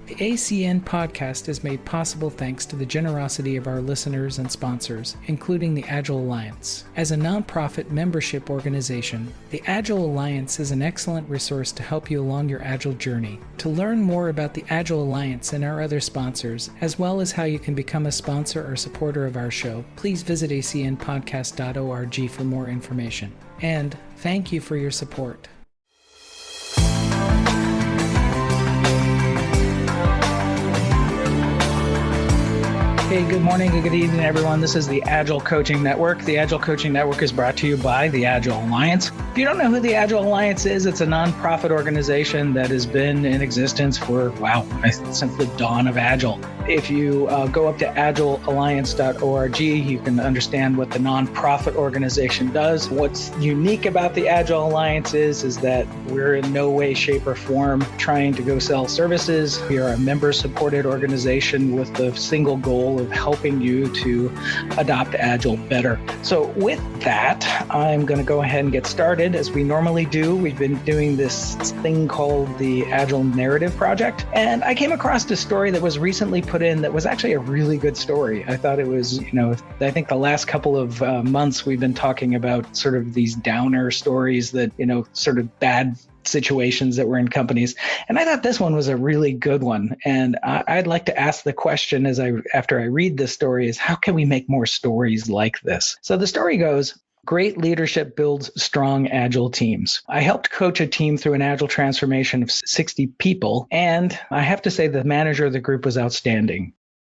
The ACN podcast is made possible thanks to the generosity of our listeners and sponsors, including the Agile Alliance. As a nonprofit membership organization, the Agile Alliance is an excellent resource to help you along your Agile journey. To learn more about the Agile Alliance and our other sponsors, as well as how you can become a sponsor or supporter of our show, please visit acnpodcast.org for more information. And thank you for your support. Hey, good morning and good evening, everyone. This is the Agile Coaching Network. The Agile Coaching Network is brought to you by the Agile Alliance. If you don't know who the Agile Alliance is, it's a nonprofit organization that has been in existence for, since the dawn of Agile. If you go up to agilealliance.org, you can understand what the nonprofit organization does. What's unique about the Agile Alliance is that we're in no way, shape, or form trying to go sell services. We are a member-supported organization with the single goal of helping you to adopt Agile better. So with that, I'm going to go ahead and get started as we normally do. We've been doing this thing called the Agile Narrative Project, and I came across a story that was recently put in that was actually a really good story. I thought it was, I think the last couple of months we've been talking about sort of these downer stories that, sort of bad situations that were in companies. And I thought this one was a really good one. And I'd like to ask the question after I read this story is, how can we make more stories like this? So the story goes, great leadership builds strong Agile teams. I helped coach a team through an Agile transformation of 60 people. And I have to say the manager of the group was outstanding.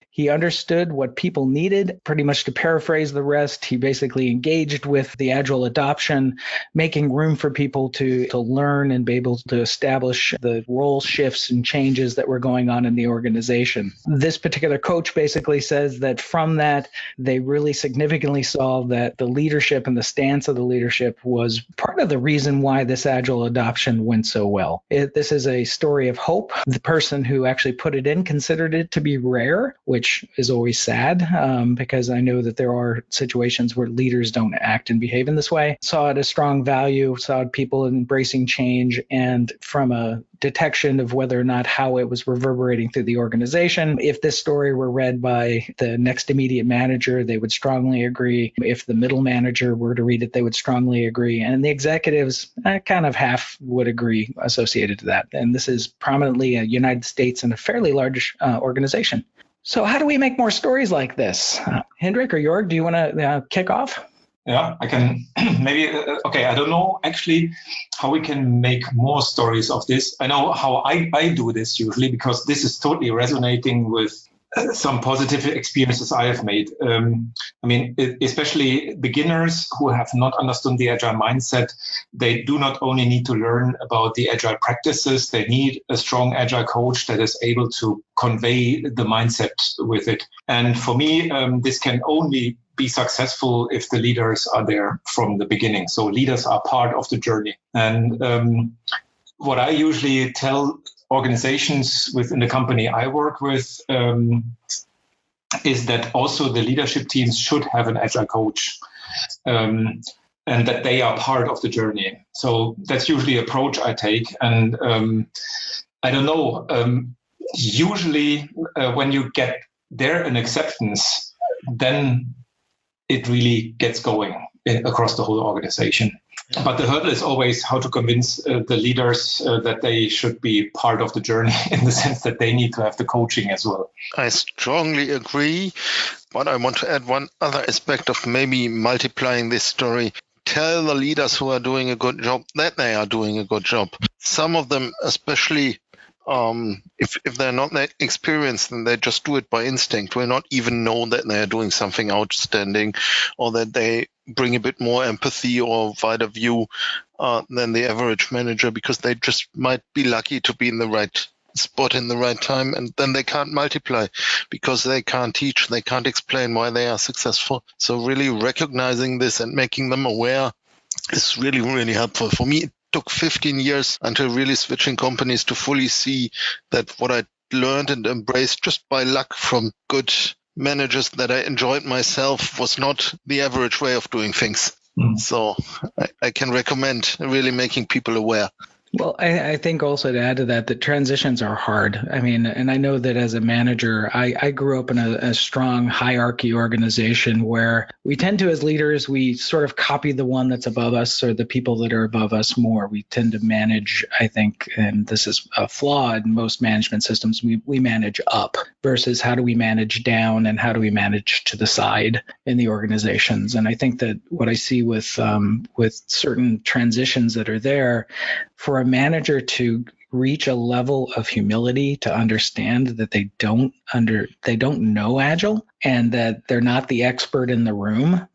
He understood what people needed. Pretty much to paraphrase the rest, he basically engaged with the Agile adoption, making room for people to learn and be able to establish the role shifts and changes that were going on in the organization. This particular coach basically says that from that, they really significantly saw that the leadership and the stance of the leadership was part of the reason why this Agile adoption went so well. This is a story of hope. The person who actually put it in considered it to be rare, which is always sad because I know that there are situations where leaders don't act and behave in this way. Saw it as strong value, saw people embracing change, and from a detection of whether or not how it was reverberating through the organization. If this story were read by the next immediate manager, they would strongly agree. If the middle manager were to read it, they would strongly agree. And the executives, kind of half would agree associated to that. And this is prominently a United States and a fairly large organization. So how do we make more stories like this? Hendrik or Jörg, do you want to kick off? Yeah, I can maybe. I don't know actually how we can make more stories of this. I know how I do this usually because this is totally resonating with some positive experiences I have made. Especially beginners who have not understood the Agile mindset, they do not only need to learn about the Agile practices, they need a strong Agile coach that is able to convey the mindset with it. And for me, this can only be successful if the leaders are there from the beginning. So leaders are part of the journey. And what I usually tell organizations within the company I work with is that also the leadership teams should have an Agile coach and that they are part of the journey. So that's usually the approach I take. And I don't know, usually when you get there an acceptance, then it really gets going across the whole organization. But the hurdle is always how to convince the leaders that they should be part of the journey in the sense that they need to have the coaching as well. I strongly agree, but I want to add one other aspect of maybe multiplying this story. Tell the leaders who are doing a good job that they are doing a good job. Some of them, especially if they're not that experienced, then they just do it by instinct, will not even know that they are doing something outstanding or that they bring a bit more empathy or wider view than the average manager, because they just might be lucky to be in the right spot in the right time, and then they can't multiply because they can't teach, they can't explain why they are successful. So really recognizing this and making them aware is really, really helpful. For me, it took 15 years until really switching companies to fully see that what I learned and embraced just by luck from good managers that I enjoyed myself was not the average way of doing things. So I can recommend really making people aware. Well, I think also to add to that, that transitions are hard. I mean, and I know that as a manager, I grew up in a strong hierarchy organization where we tend to, as leaders, we sort of copy the one that's above us or the people that are above us more. We tend to manage, I think, and this is a flaw in most management systems, we manage up versus how do we manage down and how do we manage to the side in the organizations. And I think that what I see with certain transitions that are there, for a manager to reach a level of humility to understand that they don't know Agile and that they're not the expert in the room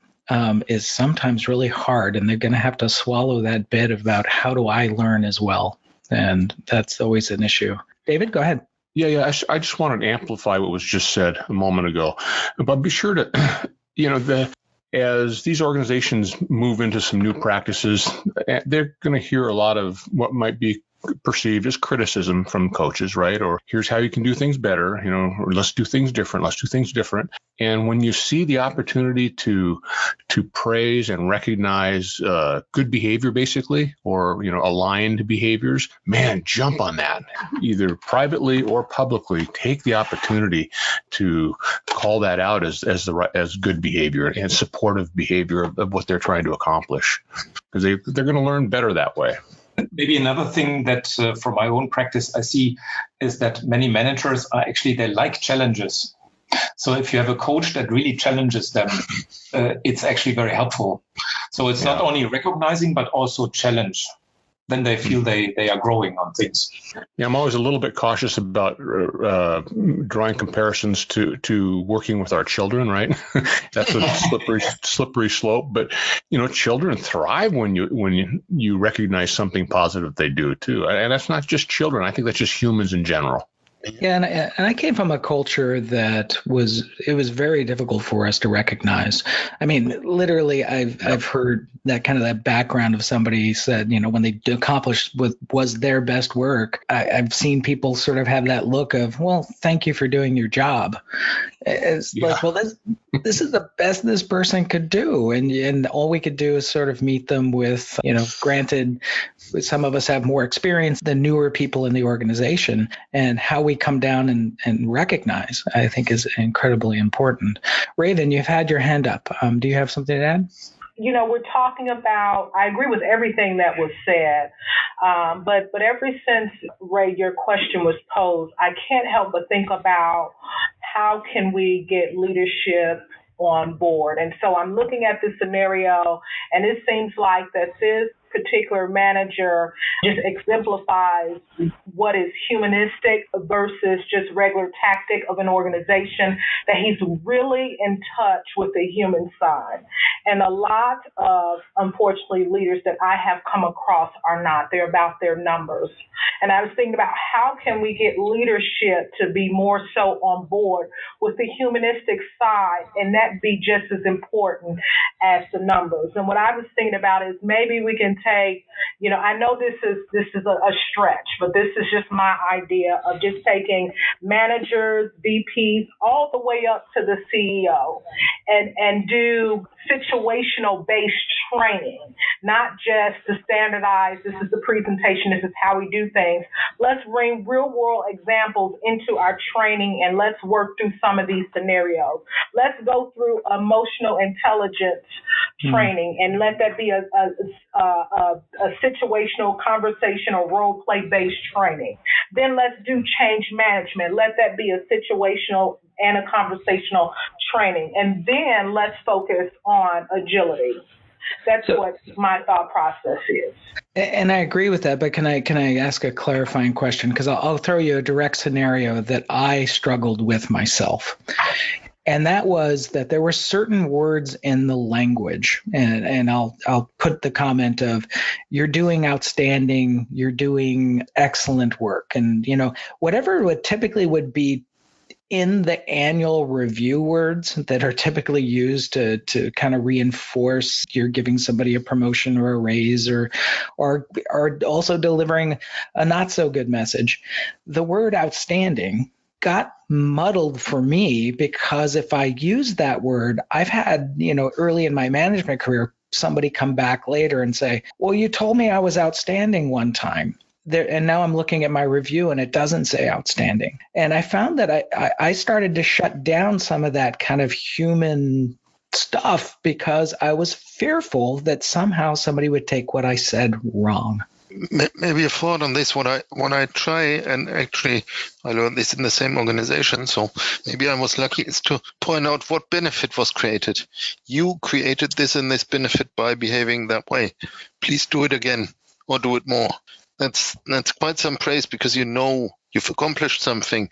is sometimes really hard, and they're going to have to swallow that bit about how do I learn as well, and that's always an issue. David, go ahead. Yeah. I just wanted to amplify what was just said a moment ago, but be sure to, as these organizations move into some new practices, they're going to hear a lot of what might be perceived as criticism from coaches, right? Or here's how you can do things better, or let's do things different. And when you see the opportunity to praise and recognize good behavior, basically, or aligned behaviors, man, jump on that, either privately or publicly. Take the opportunity to call that out as good behavior and supportive behavior of what they're trying to accomplish, because they're going to learn better that way. Maybe another thing that from my own practice I see is that many managers they like challenges. So if you have a coach that really challenges them, it's actually very helpful. So it's not only recognizing, but also challenge. Then they feel they are growing on things. Yeah, I'm always a little bit cautious about drawing comparisons to working with our children, right? That's a slippery slope. But children thrive when you recognize something positive they do too, and that's not just children. I think that's just humans in general. Yeah, and I came from a culture that was very difficult for us to recognize. I mean, literally, I've heard that background of somebody said, when they accomplished what was their best work. I've seen people sort of have that look of, well, thank you for doing your job. It's like, well, this is the best this person could do, and all we could do is sort of meet them with, granted, some of us have more experience than newer people in the organization, and how we come down and recognize, I think, is incredibly important. Raven, you've had your hand up. Do you have something to add? We're talking about, I agree with everything that was said, but ever since, Ray, your question was posed, I can't help but think about how can we get leadership on board. And so I'm looking at this scenario, and it seems like that this particular manager just exemplifies what is humanistic versus just regular tactic of an organization, that he's really in touch with the human side. And a lot of, unfortunately, leaders that I have come across are not. They're about their numbers. And I was thinking about how can we get leadership to be more so on board with the humanistic side, and that be just as important as the numbers. And what I was thinking about is maybe we can take, I know this is a stretch, but this is just my idea of just taking managers, VPs, all the way up to the CEO, and do situational based training, not just to standardize, this is the presentation, this is how we do things. Let's bring real world examples into our training, and let's work through some of these scenarios. Let's go through emotional intelligence training, and let that be a situational, conversational, role play based training. Then let's do change management. Let that be a situational and a conversational training. And then let's focus on agility. That's what my thought process is. And I agree with that, but can I ask a clarifying question? Because I'll throw you a direct scenario that I struggled with myself. And that was that there were certain words in the language, and I'll put the comment of, you're doing outstanding, you're doing excellent work. And, whatever would typically would be in the annual review words that are typically used to kind of reinforce you're giving somebody a promotion or a raise or also delivering a not so good message. The word outstanding got muddled for me, because if I use that word, I've had, early in my management career, somebody come back later and say, well, you told me I was outstanding one time. there, and now I'm looking at my review and it doesn't say outstanding. And I found that I started to shut down some of that kind of human stuff because I was fearful that somehow somebody would take what I said wrong. Maybe a thought on this. When I try, and actually I learned this in the same organization, so maybe I was lucky, is to point out what benefit was created. You created this and this benefit by behaving that way. Please do it again or do it more. That's quite some praise because you know you've accomplished something.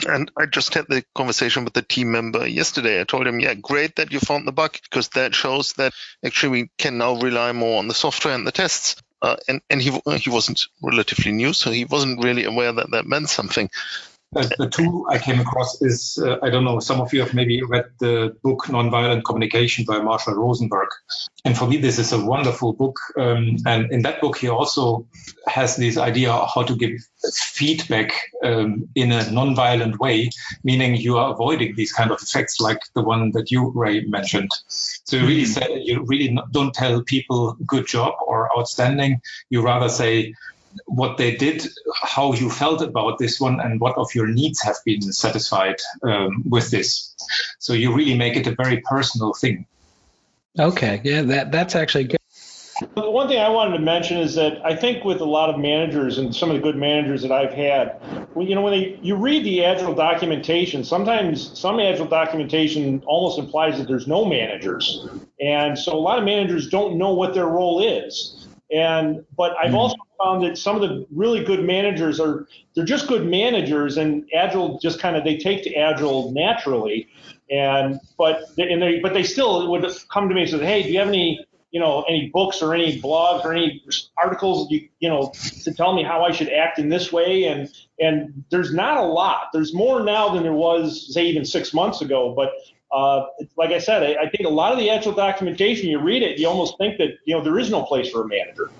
And I just had the conversation with the team member yesterday. I told him, yeah, great that you found the bug, because that shows that actually we can now rely more on the software and the tests. And he wasn't relatively new, so he wasn't really aware that that meant something. The tool I came across is, I don't know, some of you have maybe read the book Nonviolent Communication by Marshall Rosenberg. And for me, this is a wonderful book. And in that book, he also has this idea of how to give feedback in a nonviolent way, meaning you are avoiding these kind of effects like the one that you, Ray, mentioned. So you really don't tell people good job or outstanding. You rather say what they did, how you felt about this one, and what of your needs have been satisfied with this. So you really make it a very personal thing. Okay, yeah, that's actually good. The one thing I wanted to mention is that I think with a lot of managers and some of the good managers that I've had, when you read the Agile documentation, sometimes some Agile documentation almost implies that there's no managers. And so a lot of managers don't know what their role is. But I've also found that some of the really good managers they're just good managers, and Agile just they take to Agile naturally. But they still would come to me and say, hey, do you have any books or any blogs or any articles, to tell me how I should act in this way? And there's not a lot. There's more now than there was, say, even 6 months ago. But like I said, I think a lot of the Agile documentation, you read it, you almost think that, there is no place for a manager.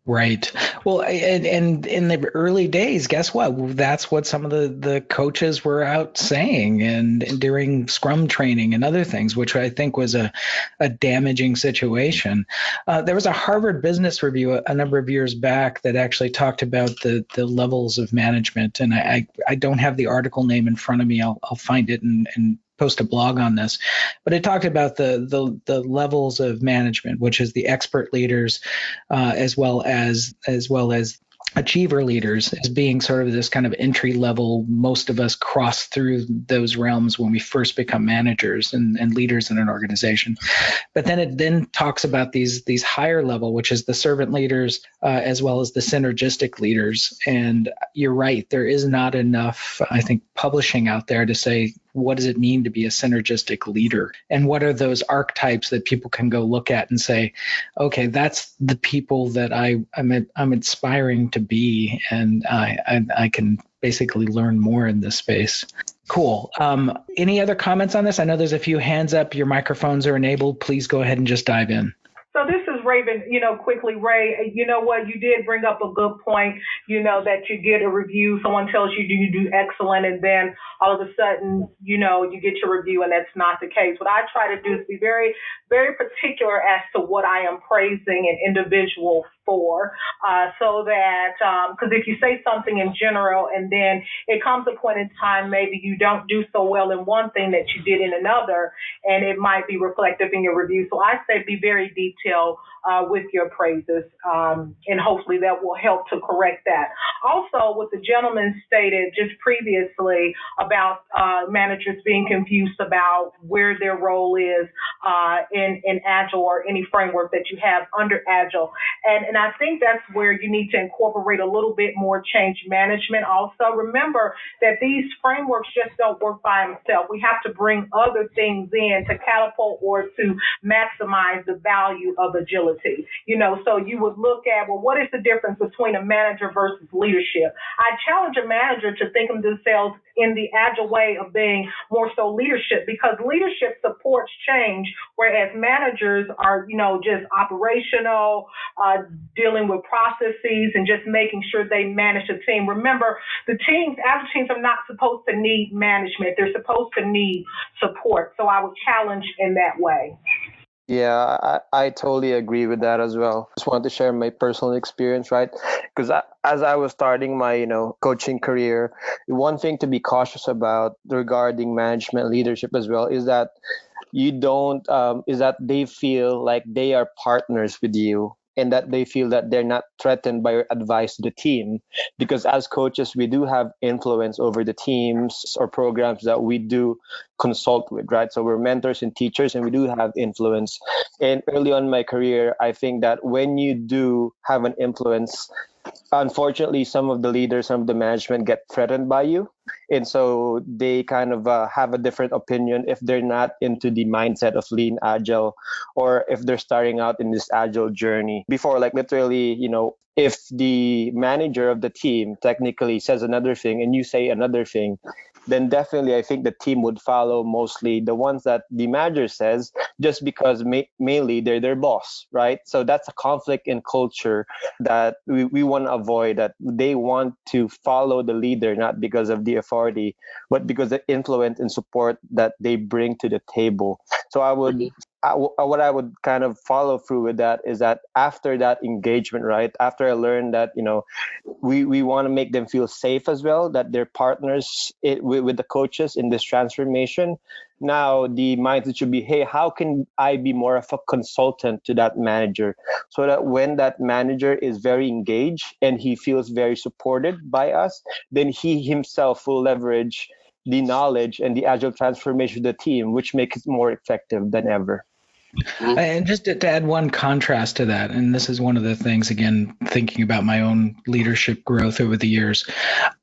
Right. Well, and in the early days, guess what? That's what some of the coaches were out saying and during Scrum training and other things, which I think was a damaging situation. There was a Harvard Business Review a number of years back that actually talked about the levels of management. And I don't have the article name in front of me. I'll find it and post a blog on this, but it talked about the levels of management, which is the expert leaders, as well as achiever leaders, as being sort of this kind of entry level. Most of us cross through those realms when we first become managers and leaders in an organization. But then it talks about these higher level, which is the servant leaders, as well as the synergistic leaders. And you're right, there is not enough, I think, publishing out there to say, what does it mean to be a synergistic leader? And what are those archetypes that people can go look at and say, okay, that's the people that I'm inspiring to be, and I can basically learn more in this space. Cool. Any other comments on this? I know there's a few hands up. Your microphones are enabled. Please go ahead and just dive in. So this is Raven, quickly, Ray, you know what, you did bring up a good point, that you get a review, someone tells you you do excellent, and then all of a sudden, you get your review, and that's not the case. What I try to do is be very, very particular as to what I am praising an individual for, so that, because if you say something in general, and then it comes a point in time, maybe you don't do so well in one thing that you did in another, and it might be reflective in your review. So I say be very detailed with your praises, and hopefully that will help to correct that. Also, what the gentleman stated just previously about managers being confused about where their role is in Agile or any framework that you have under Agile. And I think that's where you need to incorporate a little bit more change management. Also, remember that these frameworks just don't work by themselves. We have to bring other things in to catapult or to maximize the value of agility. So you would look at, well, what is the difference between a manager versus leadership? I challenge a manager to think of themselves in the Agile way of being more so leadership, because leadership supports change, whereas managers are, just operational, dealing with processes and just making sure they manage the team. Remember, Agile teams are not supposed to need management. They're supposed to need support. So I would challenge in that way. Yeah, I totally agree with that as well. Just wanted to share my personal experience, right? Because as I was starting my, coaching career, one thing to be cautious about regarding management leadership as well is that is that they feel like they are partners with you, and that they feel that they're not threatened by your advice to the team. Because as coaches, we do have influence over the teams or programs that we do consult with, right? So we're mentors and teachers, and we do have influence. And early on in my career, I think that when you do have an influence, unfortunately, some of the leaders, some of the management get threatened by you. And so they kind of have a different opinion if they're not into the mindset of lean agile, or if they're starting out in this agile journey. Before, like literally, if the manager of the team technically says another thing and you say another thing, then definitely I think the team would follow mostly the ones that the manager says, just because mainly they're their boss, right? So that's a conflict in culture that we want to avoid, that they want to follow the leader, not because of the authority, but because of the influence and support that they bring to the table. So what I would kind of follow through with that is that after that engagement, right, after I learned that, we want to make them feel safe as well, that they're partners with the coaches in this transformation. Now the mindset should be, hey, how can I be more of a consultant to that manager, so that when that manager is very engaged and he feels very supported by us, then he himself will leverage the knowledge and the agile transformation of the team, which makes it more effective than ever. And just to add one contrast to that, and this is one of the things, again, thinking about my own leadership growth over the years,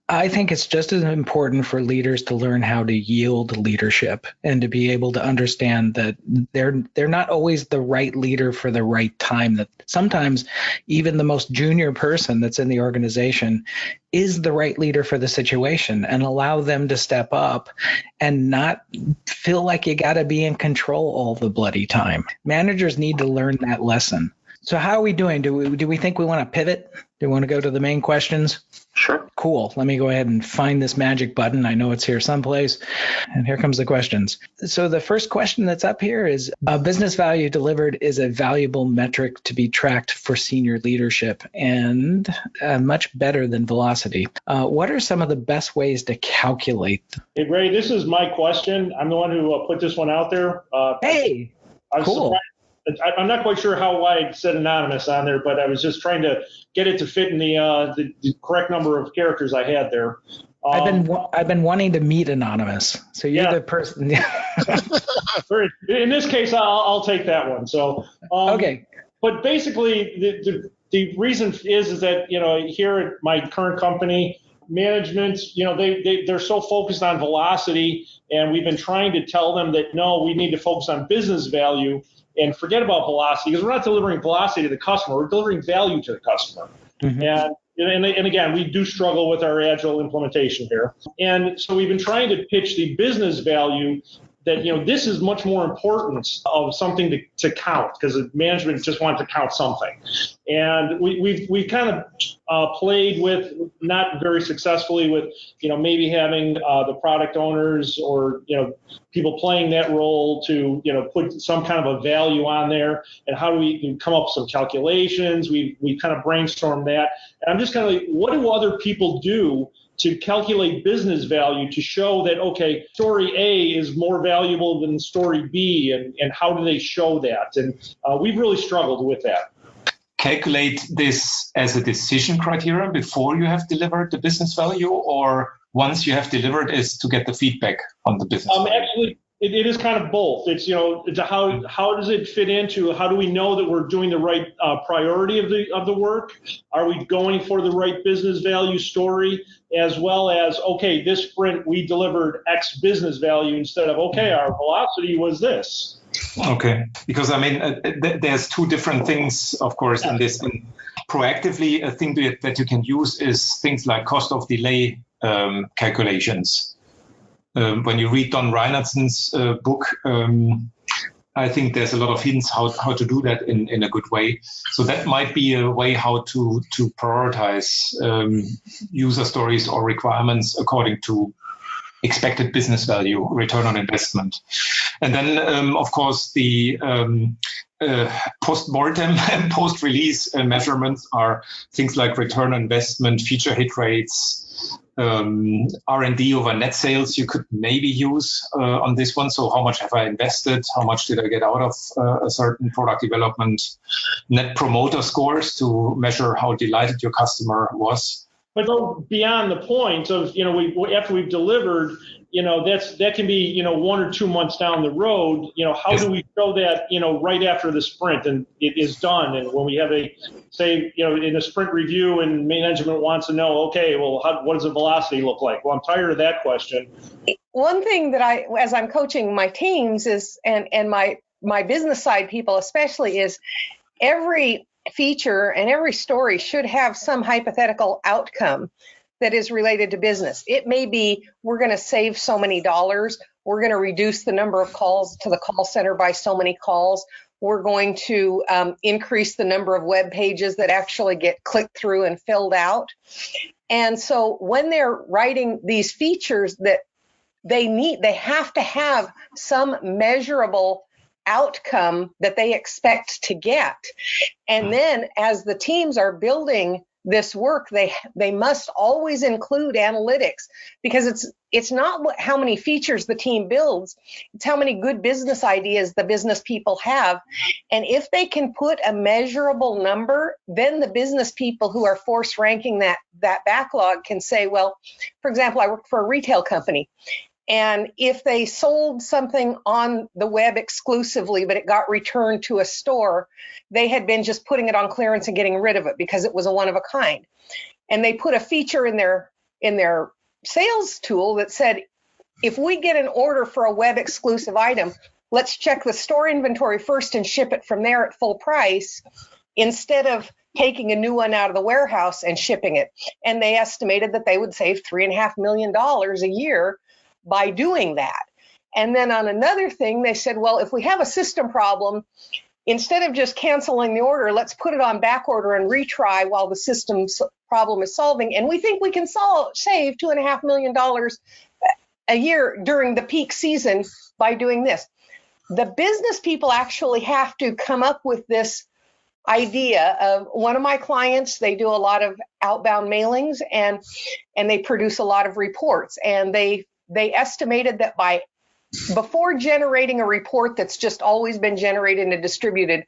I think it's just as important for leaders to learn how to yield leadership and to be able to understand that they're not always the right leader for the right time, that sometimes even the most junior person that's in the organization is the right leader for the situation, and allow them to step up and not feel like you got to be in control all the bloody time. Managers need to learn that lesson. So how are we doing? Do we think we want to pivot? Do we want to go to the main questions? Sure. Cool. Let me go ahead and find this magic button. I know it's here someplace. And here comes the questions. So the first question that's up here is, business value delivered is a valuable metric to be tracked for senior leadership, and much better than velocity. What are some of the best ways to calculate? Hey, Ray, this is my question. I'm the one who put this one out there. Hey, cool. I'm not quite sure how I said anonymous on there, but I was just trying to get it to fit in the correct number of characters I had there. I've been wanting to meet anonymous, so you're the person. In this case, I'll take that one. So okay. But basically, the reason is that here at my current company, management, they're so focused on velocity, and we've been trying to tell them that no, we need to focus on business value and forget about velocity, because we're not delivering velocity to the customer, we're delivering value to the customer. Mm-hmm. And again, we do struggle with our agile implementation here. And so we've been trying to pitch the business value that, this is much more important of something to count, because management just wants to count something. And we've kind of played with, not very successfully, with, maybe having the product owners or, people playing that role to, put some kind of a value on there, and how do we come up with some calculations. We kind of brainstorm that. And I'm just kind of like, what do other people do to calculate business value to show that, okay, story A is more valuable than story B, and how do they show that? And we've really struggled with that. Calculate this as a decision criteria before you have delivered the business value, or once you have delivered is to get the feedback on the business value? Actually, it is kind of both. It's, how does it fit into, how do we know that we're doing the right priority of the work? Are we going for the right business value story, as well as, okay, this sprint we delivered X business value instead of, okay, our velocity was this. Okay, because there's two different things, of course, in this. And proactively, a thing that you can use is things like cost of delay calculations. When you read Don Reinertsen's book, I think there's a lot of hints how to do that in a good way. So that might be a way how to prioritize user stories or requirements according to expected business value, return on investment. And then, of course, the post-mortem and post-release measurements are things like return on investment, feature hit rates, R&D over net sales you could maybe use on this one. So how much have I invested? How much did I get out of a certain product development? Net promoter scores to measure how delighted your customer was. But go beyond the point of, after we've delivered, that can be, 1 or 2 months down the road, how do we show that, right after the sprint and it is done? And when we have in a sprint review and management wants to know, okay, well, what does the velocity look like? Well, I'm tired of that question. One thing that as I'm coaching my teams is, and my business side people especially, is every feature and every story should have some hypothetical outcome that is related to business. It may be, we're going to save so many dollars. We're going to reduce the number of calls to the call center by so many calls. We're going to increase the number of web pages that actually get clicked through and filled out. And so when they're writing these features that they have to have some measurable outcome that they expect to get. And then as the teams are building this work, they must always include analytics, because it's not how many features the team builds, it's how many good business ideas the business people have. And if they can put a measurable number, then the business people who are force ranking that backlog can say, well, for example, I work for a retail company. And if they sold something on the web exclusively, but it got returned to a store, they had been just putting it on clearance and getting rid of it because it was a one of a kind. And they put a feature in their sales tool that said, if we get an order for a web exclusive item, let's check the store inventory first and ship it from there at full price, instead of taking a new one out of the warehouse and shipping it. And they estimated that they would save $3.5 million a year by doing that. And then on another thing, they said, well, if we have a system problem, instead of just canceling the order, let's put it on back order and retry while the system problem is solving. And we think we can save $2.5 million a year during the peak season by doing this. The business people actually have to come up with this idea of, one of my clients, they do a lot of outbound mailings and they produce a lot of reports. And they estimated that before generating a report that's just always been generated and distributed,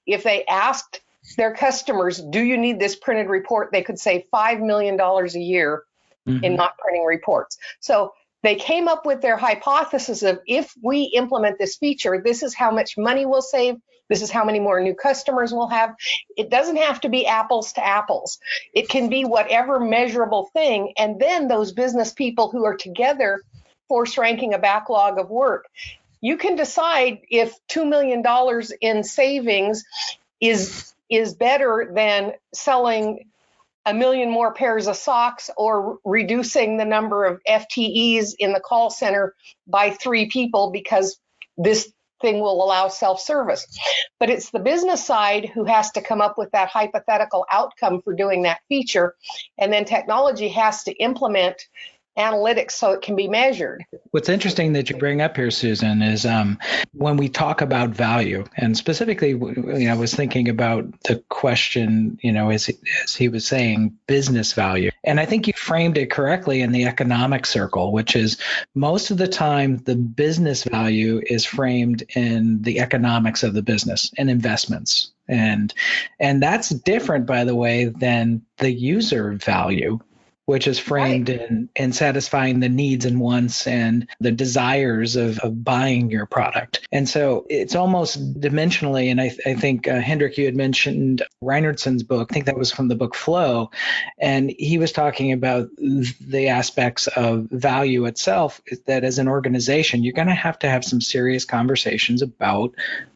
if they asked their customers, do you need this printed report, they could save $5 million a year in not printing reports. So they came up with their hypothesis of, if we implement this feature, this is how much money we'll save. This is how many more new customers we'll have. It doesn't have to be apples to apples. It can be whatever measurable thing. And then those business people who are together force ranking a backlog of work, you can decide if $2 million in savings is better than selling 1 million more pairs of socks or reducing the number of FTEs in the call center by 3 people because this thing will allow self-service. But it's the business side who has to come up with that hypothetical outcome for doing that feature. And then technology has to implement analytics so it can be measured. What's interesting that you bring up here, Susan, is when we talk about value, and specifically, I was thinking about the question, as he was saying, business value. And I think you framed it correctly in the economic circle, which is most of the time the business value is framed in the economics of the business and investments. And that's different, by the way, than the user value, which is framed in satisfying the needs and wants and the desires of buying your product. And so it's almost dimensionally, and I think, Hendrik, you had mentioned Reinertson's book. I think that was from the book Flow. And he was talking about the aspects of value itself, that as an organization, you're going to have some serious conversations about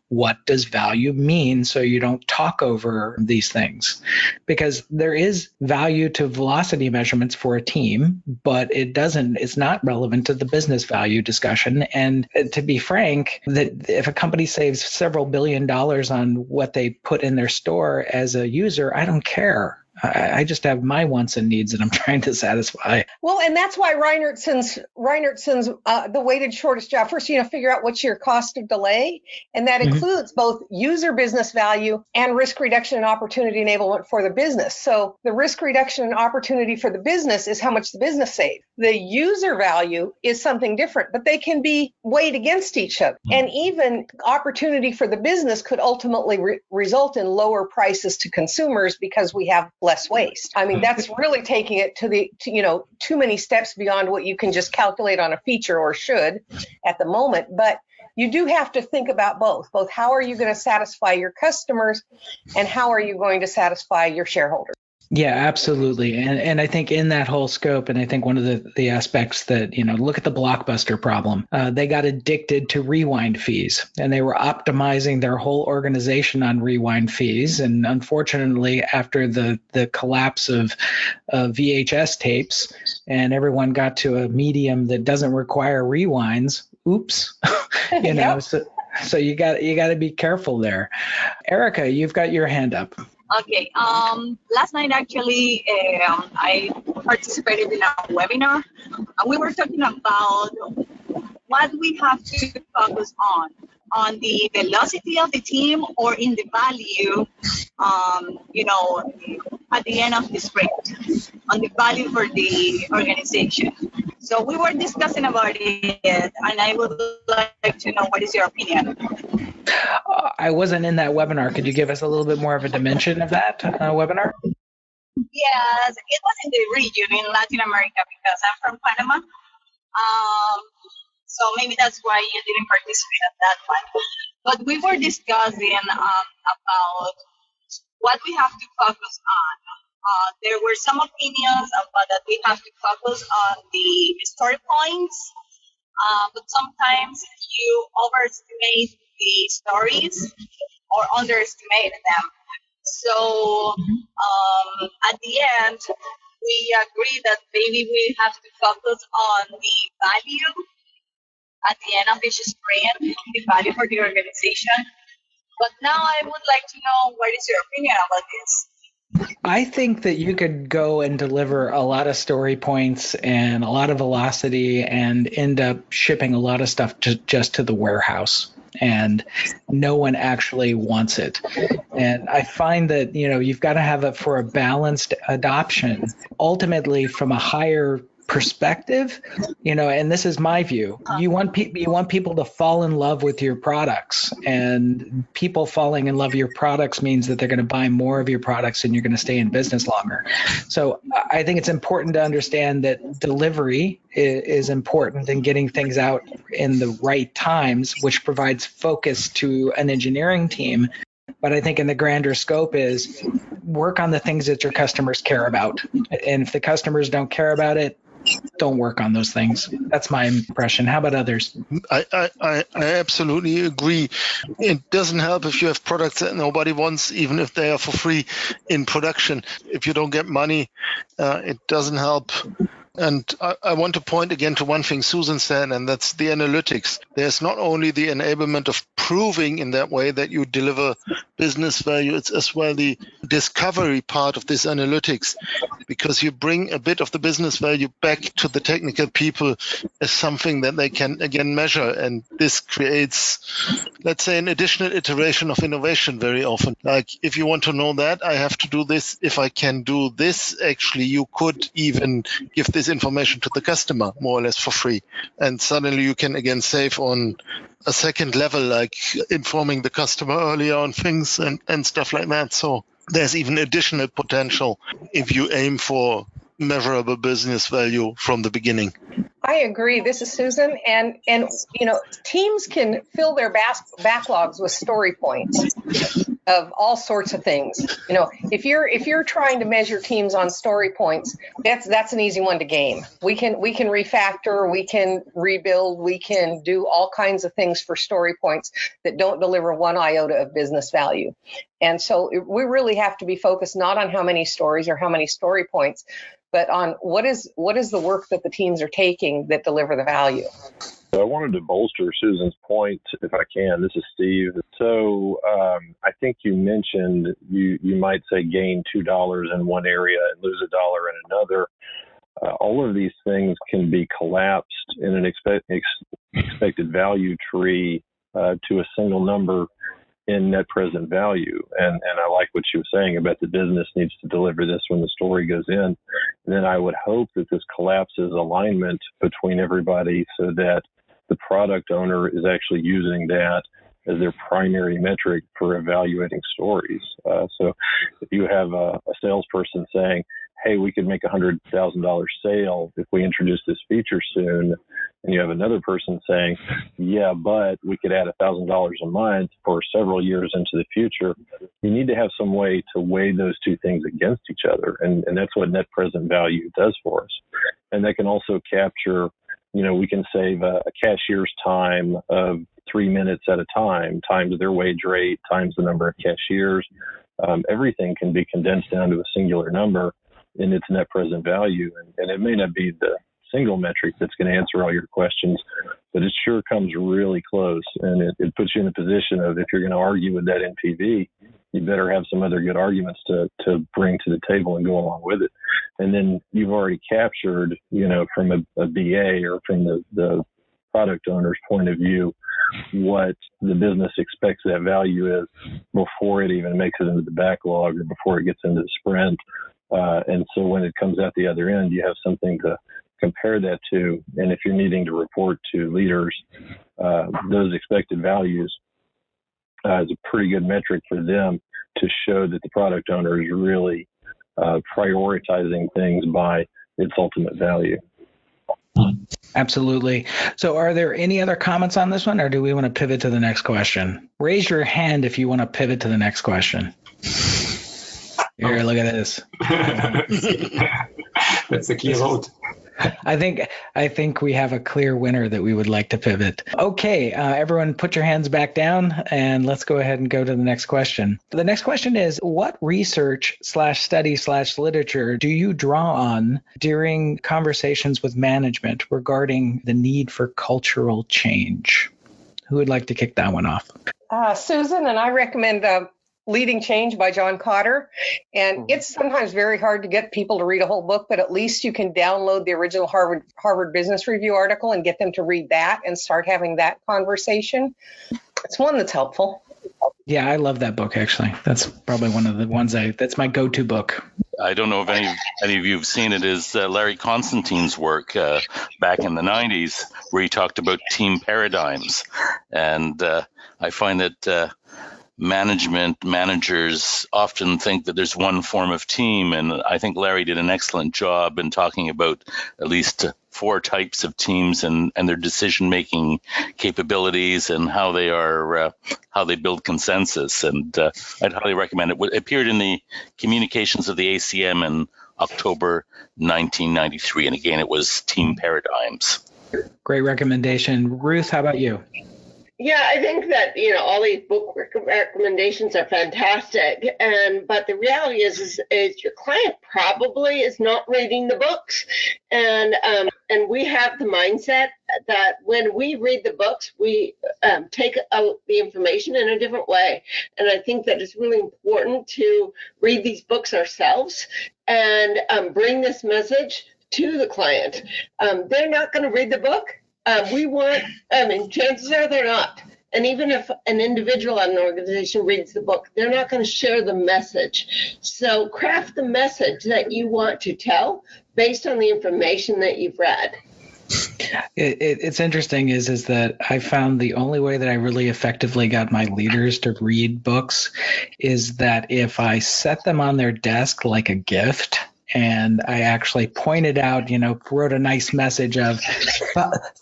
what does value mean, so you don't talk over these things, because there is value to velocity measurements for a team, but it's not relevant to the business value discussion. And to be frank, that if a company saves several $billion on what they put in their store as a user, I don't care. I just have my wants and needs that I'm trying to satisfy. Well, and that's why Reinertson's the weighted shortest job. First, figure out what's your cost of delay, and that includes both user business value and risk reduction and opportunity enablement for the business. So the risk reduction and opportunity for the business is how much the business saved. The user value is something different, but they can be weighed against each other. And even opportunity for the business could ultimately result in lower prices to consumers because we have less waste. I mean, that's really taking it to too many steps beyond what you can just calculate on a feature or should at the moment. But you do have to think about both how are you going to satisfy your customers and how are you going to satisfy your shareholders. Yeah, absolutely. And I think in that whole scope, and I think one of the aspects that, look at the Blockbuster problem. They got addicted to rewind fees, and they were optimizing their whole organization on rewind fees. And unfortunately, after the collapse of VHS tapes and everyone got to a medium that doesn't require rewinds, oops, Yep. So you got to be careful there. Erica, you've got your hand up. Okay. Last night, actually, I participated in a webinar, and we were talking about what we have to focus on the velocity of the team or in the value, at the end of the sprint, on the value for the organization. So we were discussing about it, and I would like to know what is your opinion. I wasn't in that webinar. Could you give us a little bit more of a dimension of that webinar? Yes, it was in the region in Latin America because I'm from Panama. So maybe that's why you didn't participate at that one. But we were discussing about what we have to focus on. There were some opinions about that we have to focus on the story points, but sometimes you overestimate the stories or underestimate them. So at the end, we agree that maybe we have to focus on the value at the end of each sprint, the value for the organization. But now I would like to know what is your opinion about this? I think that you could go and deliver a lot of story points and a lot of velocity and end up shipping a lot of stuff just to the warehouse, and no one actually wants it. And I find that, you've got to have it for a balanced adoption, ultimately from a higher perspective, and this is my view. You want people to fall in love with your products, and people falling in love with your products means that they're going to buy more of your products and you're going to stay in business longer. So I think it's important to understand that delivery is important in getting things out in the right times, which provides focus to an engineering team. But I think in the grander scope is work on the things that your customers care about. And if the customers don't care about it, don't work on those things. That's my impression. How about others? I absolutely agree. It doesn't help if you have products that nobody wants, even if they are for free in production. If you don't get money, it doesn't help. And I want to point again to one thing Susan said, and that's the analytics. There's not only the enablement of proving in that way that you deliver business value, it's as well the discovery part of this analytics, because you bring a bit of the business value back to the technical people as something that they can again measure. And this creates, let's say, an additional iteration of innovation very often. Like, if you want to know that, I have to do this. If I can do this, actually, you could even give this information to the customer more or less for free. And suddenly you can again save on a second level, like informing the customer earlier on things and stuff like that. So there's even additional potential if you aim for measurable business value from the beginning. I agree. This is Susan, and teams can fill their backlogs with story points of all sorts of things. If you're trying to measure teams on story points, that's an easy one to game. We can refactor, we can rebuild, we can do all kinds of things for story points that don't deliver one iota of business value. And so we really have to be focused not on how many stories or how many story points, but on what is the work that the teams are taking that deliver the value. So I wanted to bolster Susan's point, if I can. This is Steve. So I think you mentioned you might say gain $2 in one area and lose $1 in another. All of these things can be collapsed in an expected value tree to a single number in net present value. And I like what she was saying about the business needs to deliver this when the story goes in. And then I would hope that this collapses alignment between everybody so that the product owner is actually using that as their primary metric for evaluating stories. So if you have a salesperson saying, hey, we could make a $100,000 sale if we introduce this feature soon, and you have another person saying, yeah, but we could add $1,000 a month for several years into the future, you need to have some way to weigh those two things against each other. And that's what net present value does for us. And that can also capture, we can save a cashier's time of 3 minutes at a time, times their wage rate, times the number of cashiers. Everything can be condensed down to a singular number in its net present value. And it may not be the single metric that's going to answer all your questions, but it sure comes really close. And it puts you in a position of, if you're going to argue with that NPV, you better have some other good arguments to bring to the table and go along with it. And then you've already captured, from a BA or from the product owner's point of view, what the business expects that value is before it even makes it into the backlog or before it gets into the sprint. And so when it comes out the other end, you have something to compare that to. And if you're needing to report to leaders, those expected values is a pretty good metric for them to show that the product owner is really prioritizing things by its ultimate value. Absolutely. So are there any other comments on this one, or do we want to pivot to the next question? Raise your hand if you want to pivot to the next question. Here, look at this. That's the key vote. I think we have a clear winner that we would like to pivot. Okay, everyone put your hands back down and let's go ahead and go to the next question. The next question is, what research/study/literature do you draw on during conversations with management regarding the need for cultural change? Who would like to kick that one off? Susan, and I recommend Leading Change by John Kotter. And it's sometimes very hard to get people to read a whole book, but at least you can download the original Harvard Business Review article and get them to read that and start having that conversation. It's one that's helpful. Yeah, I love that book, actually. That's probably one of the ones that's my go-to book. I don't know if any of you have seen it, is Larry Constantine's work back in the 90s, where he talked about team paradigms. And I find that managers often think that there's one form of team, and I think Larry did an excellent job in talking about at least 4 types of teams and their decision-making capabilities and how they build consensus. And I'd highly recommend it. It appeared in the Communications of the ACM in October 1993, and again, it was Team Paradigms. Great recommendation. Ruth, how about you? Yeah, I think that, all these book recommendations are fantastic. But the reality is your client probably is not reading the books. And we have the mindset that when we read the books, we take out the information in a different way. And I think that it's really important to read these books ourselves and bring this message to the client. They're not going to read the book. Chances are they're not. And even if an individual at an organization reads the book, they're not going to share the message. So craft the message that you want to tell based on the information that you've read. It's interesting is that I found the only way that I really effectively got my leaders to read books is that if I set them on their desk like a gift, and I actually pointed out, wrote a nice message of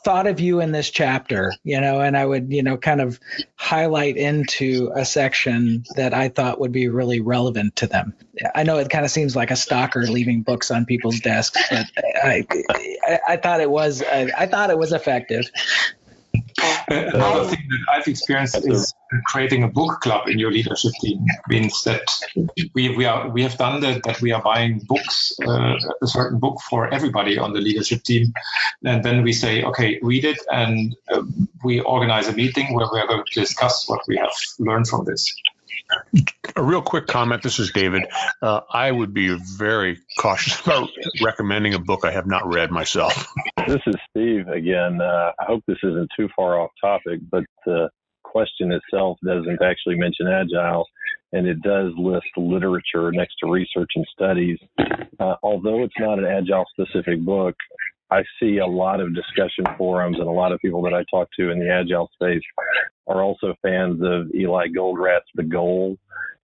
thought of you in this chapter, and I would, kind of highlight into a section that I thought would be really relevant to them. I know it kind of seems like a stalker leaving books on people's desks, but I thought it was effective. Another thing that I've experienced is creating a book club in your leadership team means that we have done that we are buying books, a certain book for everybody on the leadership team, and then we say, okay, read it, and we organize a meeting where we are going to discuss what we have learned from this. A real quick comment. This is David. I would be very cautious about recommending a book I have not read myself. This is Steve again. I hope this isn't too far off topic, but the question itself doesn't actually mention Agile, and it does list literature next to research and studies. Although it's not an Agile-specific book, I see a lot of discussion forums and a lot of people that I talk to in the Agile space are also fans of Eli Goldratt's The Goal.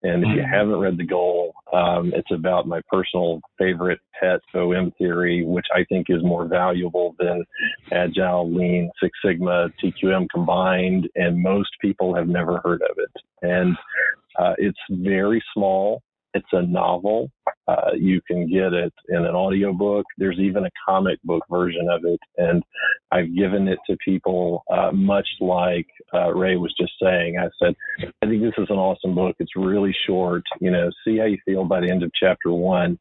And if you haven't read The Goal, it's about my personal favorite pet OM theory, which I think is more valuable than Agile, Lean, Six Sigma, TQM combined, and most people have never heard of it. And it's very small. It's a novel. You can get it in an audiobook. There's even a comic book version of it. And I've given it to people, much like Ray was just saying. I said, I think this is an awesome book. It's really short. See how you feel by the end of chapter 1.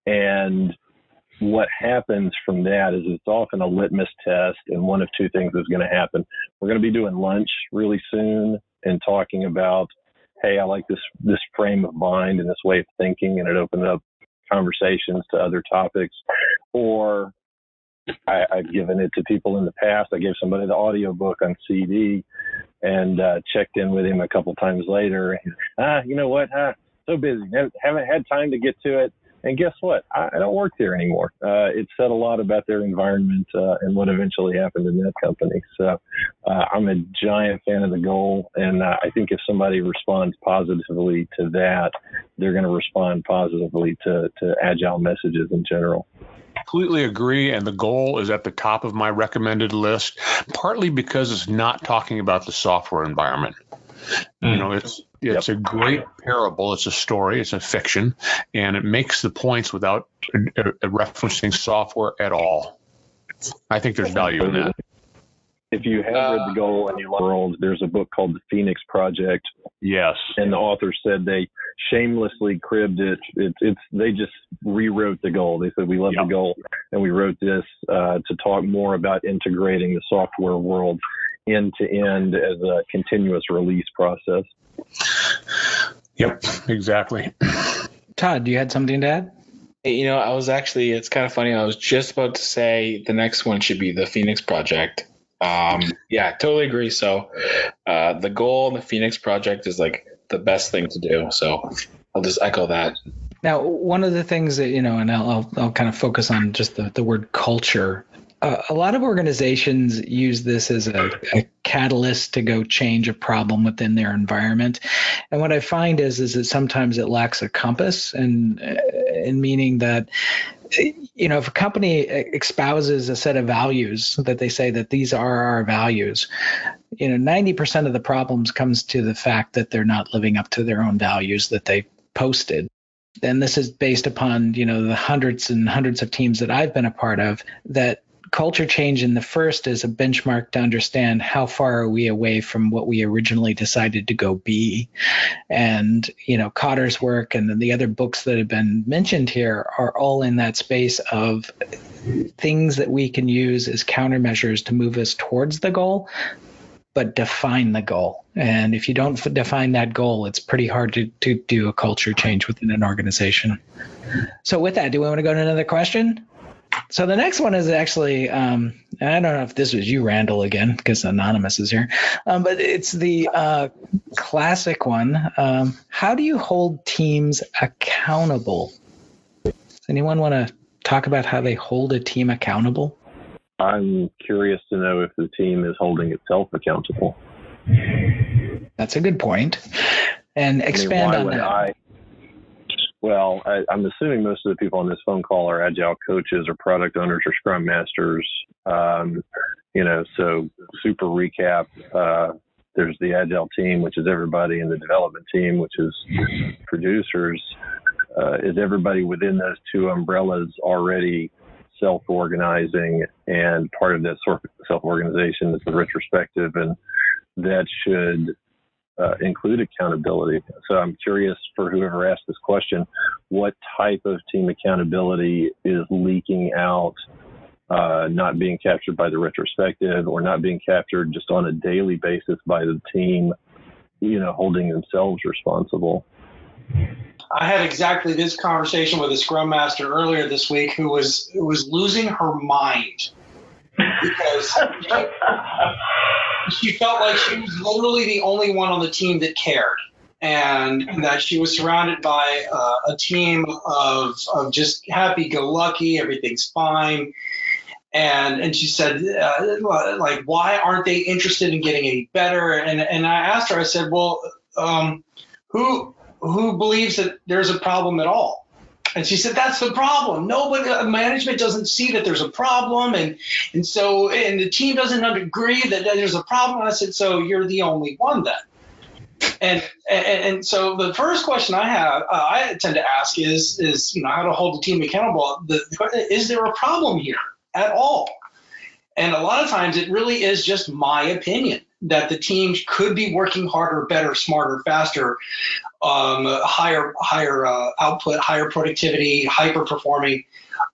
And what happens from that is it's often a litmus test, and one of two things is going to happen. We're going to be doing lunch really soon and talking about, hey, I like this frame of mind and this way of thinking, and it opened up conversations to other topics. Or I've given it to people in the past. I gave somebody the audiobook on CD and checked in with him a couple times later. You know what? So busy. Haven't had time to get to it. And guess what? I don't work there anymore. It said a lot about their environment and what eventually happened in that company. So I'm a giant fan of The Goal. And I think if somebody responds positively to that, they're going to respond positively to Agile messages in general. Completely agree, and The Goal is at the top of my recommended list, partly because it's not talking about the software environment. It's a great parable. It's a story. It's a fiction, and it makes the points without referencing software at all. I think there's value in that. If you have read The Goal and you love the world, there's a book called The Phoenix Project. Yes. And the author said they shamelessly cribbed it. They just rewrote The Goal. They said, we love The Goal, and we wrote this to talk more about integrating the software world end to end as a continuous release process. Yep, exactly. Todd, you had something to add? It's kind of funny. I was just about to say the next one should be The Phoenix Project. Totally agree. So The Goal and The Phoenix Project is like the best thing to do. So I'll just echo that. Now, one of the things that, and I'll kind of focus on just the word culture. A lot of organizations use this as a catalyst to go change a problem within their environment. And what I find is that sometimes it lacks a compass, and meaning that, if a company espouses a set of values that they say that these are our values, 90% of the problems comes to the fact that they're not living up to their own values that they posted. And this is based upon, the hundreds and hundreds of teams that I've been a part of, that culture change in the first is a benchmark to understand how far are we away from what we originally decided to go be. And, Cotter's work and then the other books that have been mentioned here are all in that space of things that we can use as countermeasures to move us towards the goal, but define the goal. And if you don't define that goal, it's pretty hard to do a culture change within an organization. So with that, do we want to go to another question? So the next one is actually, I don't know if this was you, Randall, again, because Anonymous is here, but it's the classic one. How do you hold teams accountable? Does anyone want to talk about how they hold a team accountable? I'm curious to know if the team is holding itself accountable. That's a good point. And expand on that. Well, I'm assuming most of the people on this phone call are Agile coaches or product owners or Scrum Masters. So super recap. There's the Agile team, which is everybody, and the development team, which is producers. Is everybody within those two umbrellas already self-organizing? And part of that self-organization is the retrospective, and that should include accountability. So I'm curious, for whoever asked this question, what type of team accountability is leaking out, not being captured by the retrospective, or not being captured just on a daily basis by the team, holding themselves responsible? I had exactly this conversation with a Scrum Master earlier this week who was losing her mind because she felt like she was literally the only one on the team that cared, and that she was surrounded by a team of just happy-go-lucky, everything's fine. And she said, like, why aren't they interested in getting any better? And I asked her, I said, well, who believes that there's a problem at all? And she said, that's the problem. Nobody, management doesn't see that there's a problem. And the team doesn't agree that there's a problem. And I said, so you're the only one then. And so the first question I tend to ask is how to hold the team accountable. Is there a problem here at all? And a lot of times it really is just my opinion that the team could be working harder, better, smarter, faster, higher output, higher productivity, hyper performing,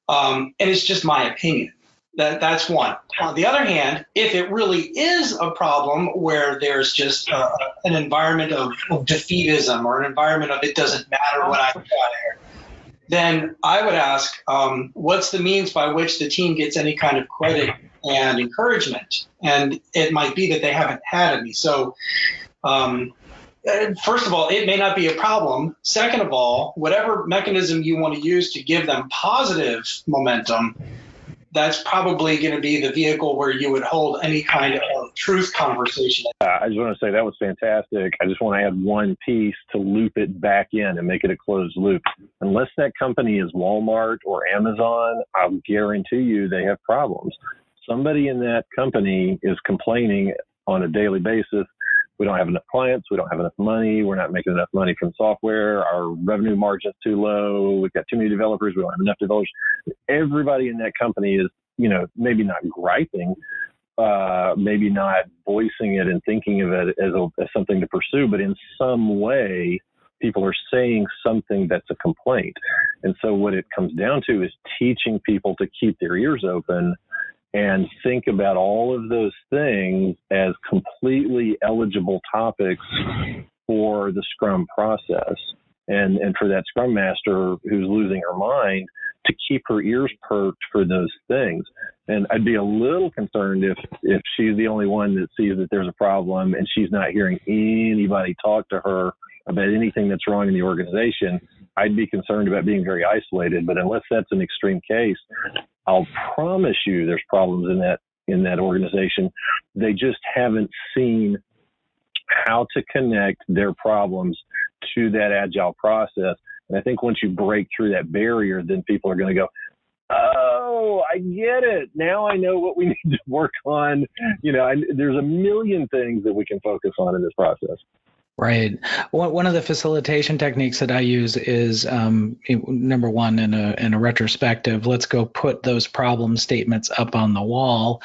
and it's just my opinion. That's one. On the other hand, if it really is a problem where there's just an environment of defeatism, or an environment of it doesn't matter what I got here, then I would ask, what's the means by which the team gets any kind of credit and encouragement? And it might be that they haven't had any. So first of all, it may not be a problem. Second of all, whatever mechanism you want to use to give them positive momentum, that's probably going to be the vehicle where you would hold any kind of truth conversation. I just want to say that was fantastic. I just want to add one piece to loop it back in and make it a closed loop. Unless that company is Walmart or Amazon, I'll guarantee you they have problems. Somebody in that company is complaining on a daily basis. We don't have enough clients. We don't have enough money. We're not making enough money from software. Our revenue margin's too low. We've got too many developers. We don't have enough developers. Everybody in that company is, maybe not griping, maybe not voicing it and thinking of it as something to pursue, but in some way, people are saying something that's a complaint. And so what it comes down to is teaching people to keep their ears open and think about all of those things as completely eligible topics for the Scrum process. And for that Scrum Master who's losing her mind, to keep her ears perked for those things. And I'd be a little concerned if she's the only one that sees that there's a problem and she's not hearing anybody talk to her about anything that's wrong in the organization. I'd be concerned about being very isolated. But unless that's an extreme case, I'll promise you there's problems in that organization. They just haven't seen how to connect their problems to that Agile process. And I think once you break through that barrier, then people are going to go, oh, I get it. Now I know what we need to work on. There's a million things that we can focus on in this process. Right. One of the facilitation techniques that I use is number one, in a retrospective, let's go put those problem statements up on the wall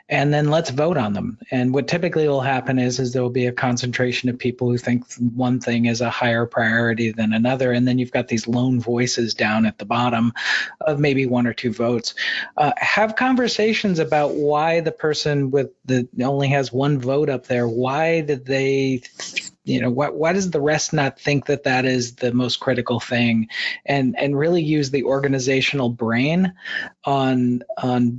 and then let's vote on them. And what typically will happen is there will be a concentration of people who think one thing is a higher priority than another. And then you've got these lone voices down at the bottom of maybe one or two votes. Have conversations about why the person only has one vote up there, why did they why does the rest not think that is the most critical thing, and really use the organizational brain on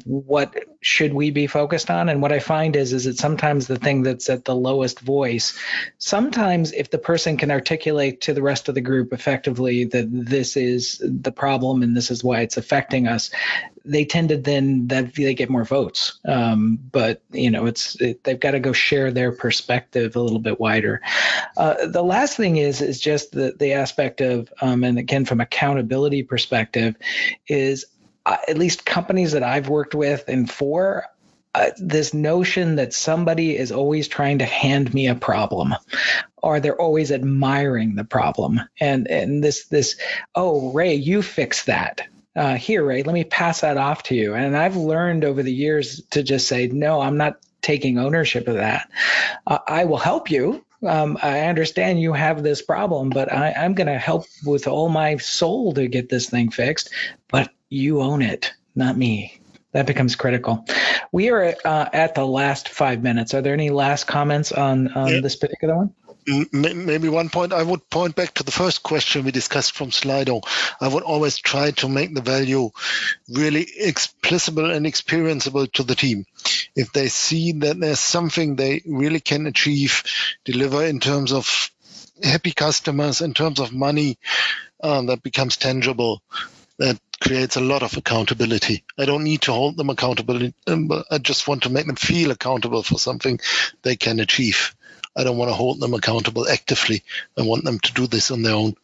what should we be focused on? And what I find is that sometimes the thing that's at the lowest voice, sometimes if the person can articulate to the rest of the group effectively that this is the problem and this is why it's affecting us, they tend to they get more votes. But they've got to go share their perspective a little bit wider. The last thing is just the aspect of, and again, from accountability perspective, is at least companies that I've worked with and for, this notion that somebody is always trying to hand me a problem, or they're always admiring the problem. And this, oh, Ray, you fix that. Here, Ray, let me pass that off to you. And I've learned over the years to just say, no, I'm not taking ownership of that. I will help you. I understand you have this problem, but I'm going to help with all my soul to get this thing fixed. But you own it, not me. That becomes critical. We are at the last 5 minutes. Are there any last comments on this particular one? Maybe one point. I would point back to the first question we discussed from Slido. I would always try to make the value really explicable and experienceable to the team. If they see that there's something they really can achieve, deliver in terms of happy customers, in terms of money, that becomes tangible. That creates a lot of accountability. I don't need to hold them accountable, but I just want to make them feel accountable for something they can achieve. I don't want to hold them accountable actively. I want them to do this on their own.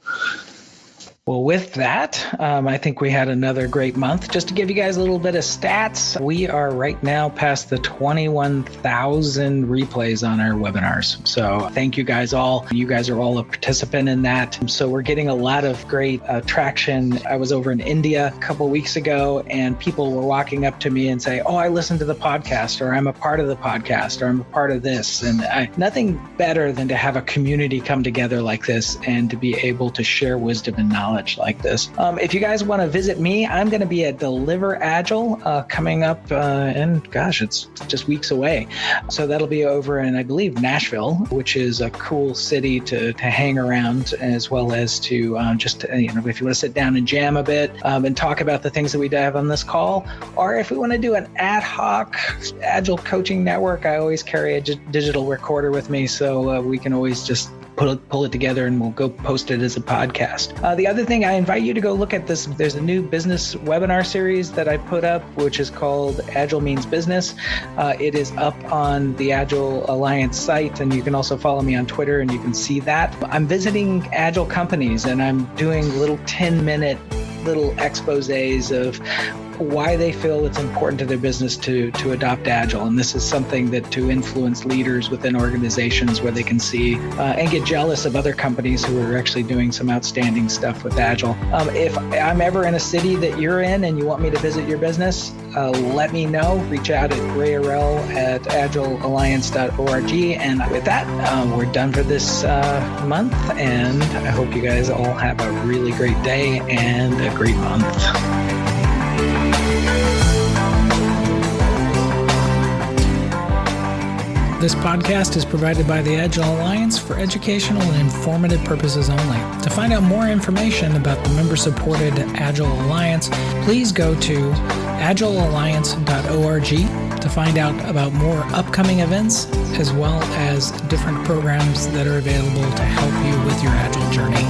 Well, with that, I think we had another great month. Just to give you guys a little bit of stats, we are right now past the 21,000 replays on our webinars. So thank you guys all. You guys are all a participant in that. So we're getting a lot of great traction. I was over in India a couple of weeks ago, and people were walking up to me and say, "Oh, I listened to the podcast," or "I'm a part of the podcast," or "I'm a part of this." And nothing better than to have a community come together like this and to be able to share wisdom and knowledge like this. If you guys want to visit me, I'm going to be at Deliver Agile coming up, and gosh, it's just weeks away. So that'll be over in, I believe, Nashville, which is a cool city to hang around, as well as to just, if you want to sit down and jam a bit and talk about the things that we have on this call, or if we want to do an ad hoc Agile Coaching Network, I always carry a digital recorder with me, so we can always just pull it together and we'll go post it as a podcast. The other thing, I invite you to go look at this. There's a new business webinar series that I put up, which is called Agile Means Business. It is up on the Agile Alliance site, and you can also follow me on Twitter and you can see that. I'm visiting Agile companies and I'm doing little 10-minute little exposés of why they feel it's important to their business to adopt Agile. And this is something that to influence leaders within organizations where they can see and get jealous of other companies who are actually doing some outstanding stuff with Agile. If I'm ever in a city that you're in and you want me to visit your business, let me know. Reach out at rayorel@agilealliance.org. And with that, we're done for this month. And I hope you guys all have a really great day and a great month. This podcast is provided by the Agile Alliance for educational and informative purposes only. To find out more information about the member-supported Agile Alliance, please go to agilealliance.org to find out about more upcoming events, as well as different programs that are available to help you with your Agile journey.